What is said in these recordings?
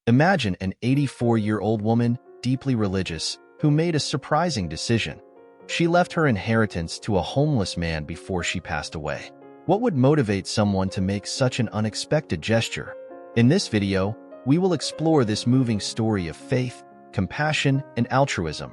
Imagine an 84-year-old woman, deeply religious, who made a surprising decision. She left her inheritance to a homeless man before she passed away. What would motivate someone to make such an unexpected gesture? In this video, we will explore this moving story of faith, compassion, and altruism,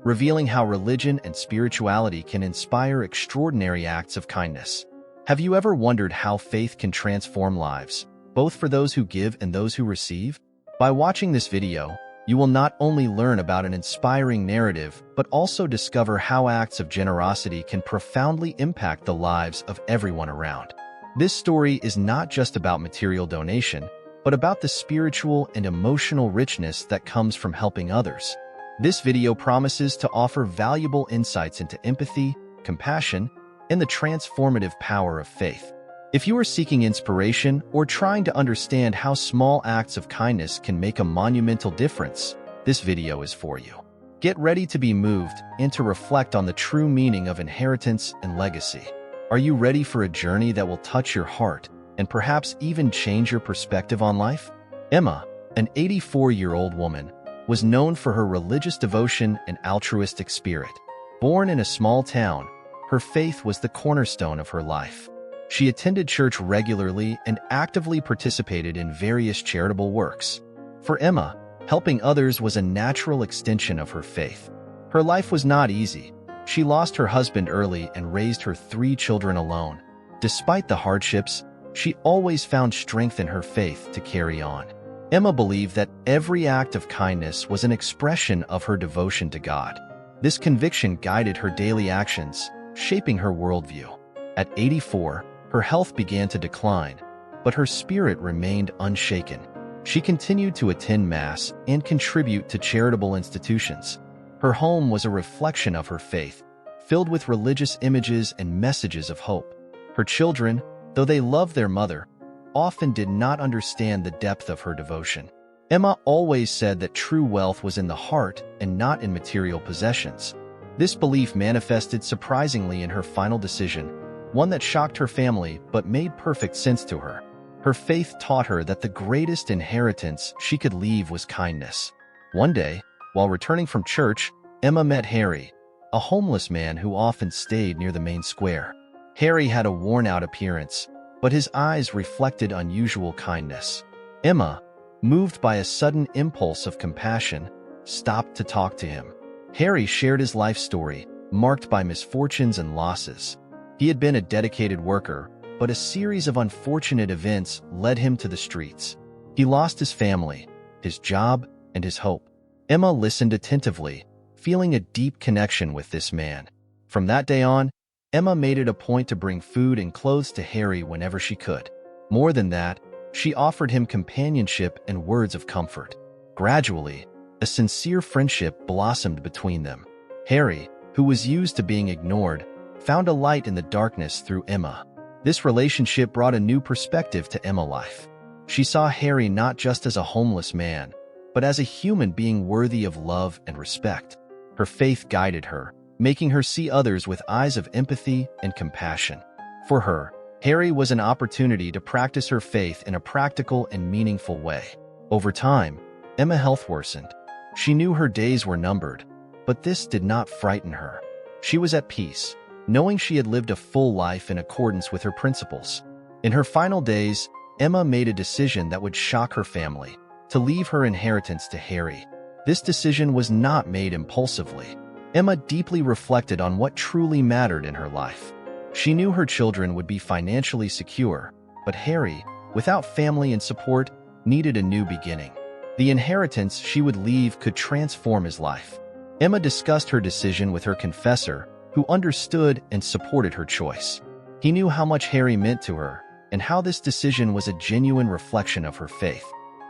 revealing how religion and spirituality can inspire extraordinary acts of kindness. Have you ever wondered how faith can transform lives, both for those who give and those who receive? By watching this video, you will not only learn about an inspiring narrative, but also discover how acts of generosity can profoundly impact the lives of everyone around. This story is not just about material donation, but about the spiritual and emotional richness that comes from helping others. This video promises to offer valuable insights into empathy, compassion, and the transformative power of faith. If you are seeking inspiration or trying to understand how small acts of kindness can make a monumental difference, this video is for you. Get ready to be moved and to reflect on the true meaning of inheritance and legacy. Are you ready for a journey that will touch your heart and perhaps even change your perspective on life? Emma, an 84-year-old woman, was known for her religious devotion and altruistic spirit. Born in a small town, her faith was the cornerstone of her life. She attended church regularly and actively participated in various charitable works. For Emma, helping others was a natural extension of her faith. Her life was not easy. She lost her husband early and raised her 3 children alone. Despite the hardships, she always found strength in her faith to carry on. Emma believed that every act of kindness was an expression of her devotion to God. This conviction guided her daily actions, shaping her worldview. At 84, her health began to decline, but her spirit remained unshaken. She continued to attend Mass and contribute to charitable institutions. Her home was a reflection of her faith, filled with religious images and messages of hope. Her children, though they loved their mother, often did not understand the depth of her devotion. Emma always said that true wealth was in the heart and not in material possessions. This belief manifested surprisingly in her final decision, one that shocked her family but made perfect sense to her. Her faith taught her that the greatest inheritance she could leave was kindness. One day, while returning from church, Emma met Harry, a homeless man who often stayed near the main square. Harry had a worn-out appearance, but his eyes reflected unusual kindness. Emma, moved by a sudden impulse of compassion, stopped to talk to him. Harry shared his life story, marked by misfortunes and losses. He had been a dedicated worker, but a series of unfortunate events led him to the streets. He lost his family, his job, and his hope. Emma listened attentively, feeling a deep connection with this man. From that day on, Emma made it a point to bring food and clothes to Harry whenever she could. More than that, she offered him companionship and words of comfort. Gradually, a sincere friendship blossomed between them. Harry, who was used to being ignored, found a light in the darkness through Emma. This relationship brought a new perspective to Emma's life. She saw Harry not just as a homeless man, but as a human being worthy of love and respect. Her faith guided her, making her see others with eyes of empathy and compassion. For her, Harry was an opportunity to practice her faith in a practical and meaningful way. Over time, Emma's health worsened. She knew her days were numbered, but this did not frighten her. She was at peace, knowing she had lived a full life in accordance with her principles. In her final days, Emma made a decision that would shock her family: to leave her inheritance to Harry. This decision was not made impulsively. Emma deeply reflected on what truly mattered in her life. She knew her children would be financially secure, but Harry, without family and support, needed a new beginning. The inheritance she would leave could transform his life. Emma discussed her decision with her confessor, who understood and supported her choice. He knew how much Harry meant to her, and how this decision was a genuine reflection of her faith.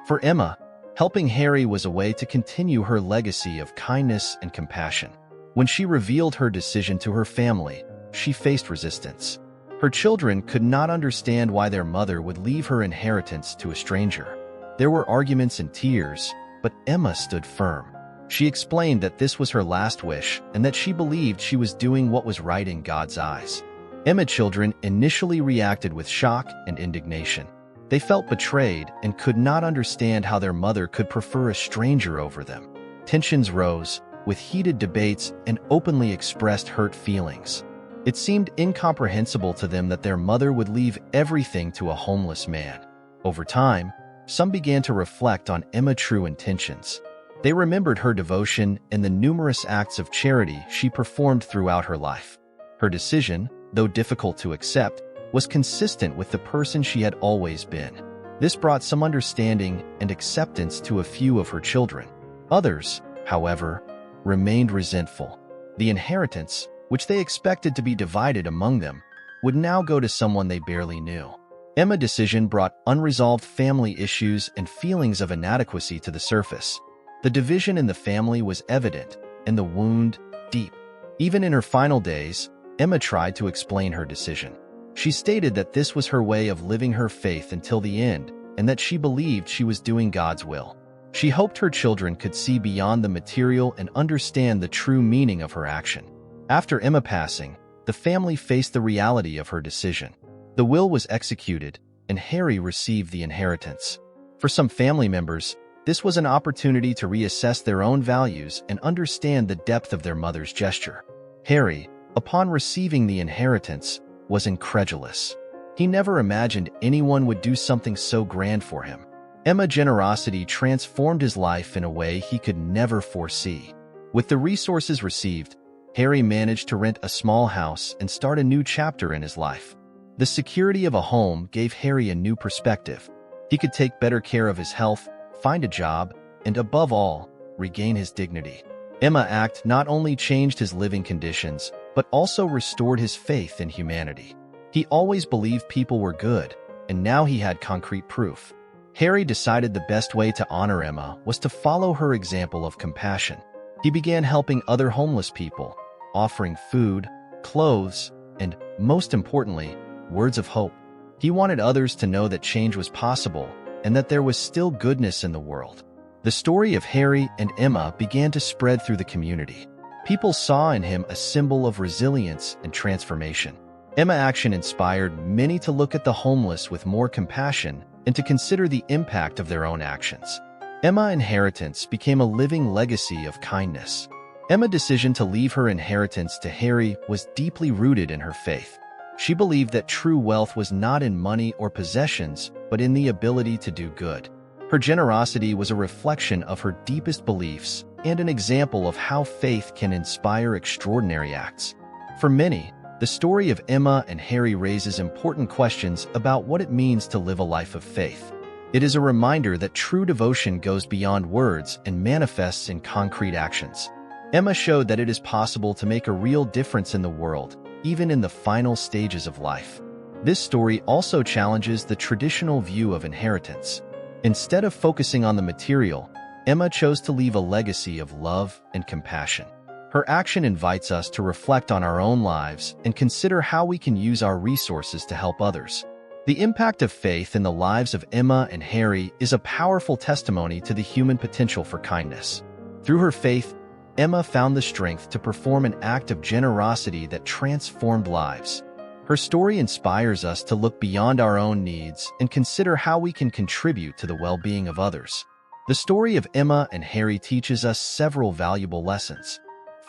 For Emma, helping Harry was a way to continue her legacy of kindness and compassion. When she revealed her decision to her family, she faced resistance. Her children could not understand why their mother would leave her inheritance to a stranger. There were arguments and tears, but Emma stood firm. She explained that this was her last wish and that she believed she was doing what was right in God's eyes. Emma's children initially reacted with shock and indignation. They felt betrayed and could not understand how their mother could prefer a stranger over them. Tensions rose, with heated debates and openly expressed hurt feelings. It seemed incomprehensible to them that their mother would leave everything to a homeless man. Over time, some began to reflect on Emma's true intentions. They remembered her devotion and the numerous acts of charity she performed throughout her life. Her decision, though difficult to accept, was consistent with the person she had always been. This brought some understanding and acceptance to a few of her children. Others, however, remained resentful. The inheritance, which they expected to be divided among them, would now go to someone they barely knew. Emma's decision brought unresolved family issues and feelings of inadequacy to the surface. The division in the family was evident, and the wound deep. Even in her final days, Emma tried to explain her decision. She stated that this was her way of living her faith until the end, and that she believed she was doing God's will. She hoped her children could see beyond the material and understand the true meaning of her action. After Emma's passing, the family faced the reality of her decision. The will was executed, and Harry received the inheritance. For some family members, this was an opportunity to reassess their own values and understand the depth of their mother's gesture. Harry, upon receiving the inheritance, was incredulous. He never imagined anyone would do something so grand for him. Emma's generosity transformed his life in a way he could never foresee. With the resources received, Harry managed to rent a small house and start a new chapter in his life. The security of a home gave Harry a new perspective. He could take better care of his health, find a job, and above all, regain his dignity. Emma's act not only changed his living conditions, but also restored his faith in humanity. He always believed people were good, and now he had concrete proof. Harry decided the best way to honor Emma was to follow her example of compassion. He began helping other homeless people, offering food, clothes, and, most importantly, words of hope. He wanted others to know that change was possible and that there was still goodness in the world. The story of Harry and Emma began to spread through the community. People saw in him a symbol of resilience and transformation. Emma's action inspired many to look at the homeless with more compassion and to consider the impact of their own actions. Emma's inheritance became a living legacy of kindness. Emma's decision to leave her inheritance to Harry was deeply rooted in her faith. She believed that true wealth was not in money or possessions, but in the ability to do good. Her generosity was a reflection of her deepest beliefs and an example of how faith can inspire extraordinary acts. For many, the story of Emma and Harry raises important questions about what it means to live a life of faith. It is a reminder that true devotion goes beyond words and manifests in concrete actions. Emma showed that it is possible to make a real difference in the world, even in the final stages of life. This story also challenges the traditional view of inheritance. Instead of focusing on the material, Emma chose to leave a legacy of love and compassion. Her action invites us to reflect on our own lives and consider how we can use our resources to help others. The impact of faith in the lives of Emma and Harry is a powerful testimony to the human potential for kindness. Through her faith, Emma found the strength to perform an act of generosity that transformed lives. Her story inspires us to look beyond our own needs and consider how we can contribute to the well-being of others. The story of Emma and Harry teaches us several valuable lessons.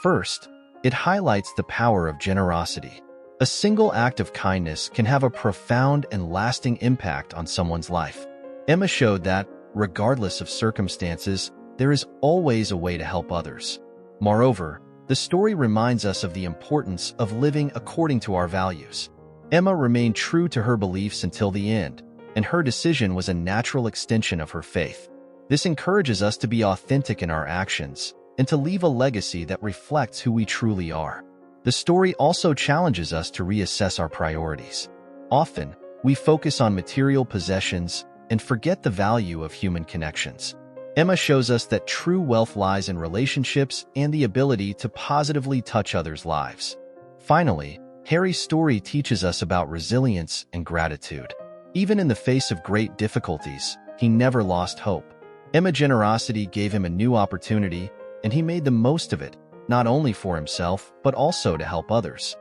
First, it highlights the power of generosity. A single act of kindness can have a profound and lasting impact on someone's life. Emma showed that, regardless of circumstances, there is always a way to help others. Moreover, the story reminds us of the importance of living according to our values. Emma remained true to her beliefs until the end, and her decision was a natural extension of her faith. This encourages us to be authentic in our actions and to leave a legacy that reflects who we truly are. The story also challenges us to reassess our priorities. Often, we focus on material possessions and forget the value of human connections. Emma shows us that true wealth lies in relationships and the ability to positively touch others' lives. Finally, Harry's story teaches us about resilience and gratitude. Even in the face of great difficulties, he never lost hope. Emma's generosity gave him a new opportunity, and he made the most of it, not only for himself, but also to help others.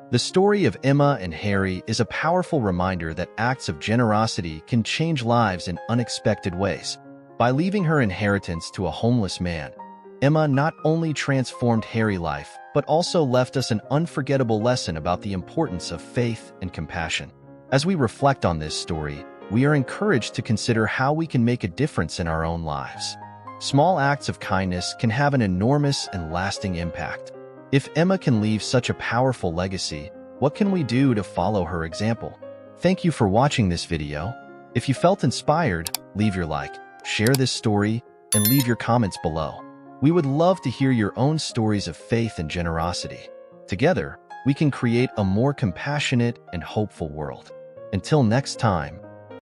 The story of Emma and Harry is a powerful reminder that acts of generosity can change lives in unexpected ways. By leaving her inheritance to a homeless man, Emma not only transformed Harry's life, but also left us an unforgettable lesson about the importance of faith and compassion. As we reflect on this story, we are encouraged to consider how we can make a difference in our own lives. Small acts of kindness can have an enormous and lasting impact. If Emma can leave such a powerful legacy, what can we do to follow her example? Thank you for watching this video. If you felt inspired, leave your like, share this story, and leave your comments below. We would love to hear your own stories of faith and generosity. Together, we can create a more compassionate and hopeful world. Until next time,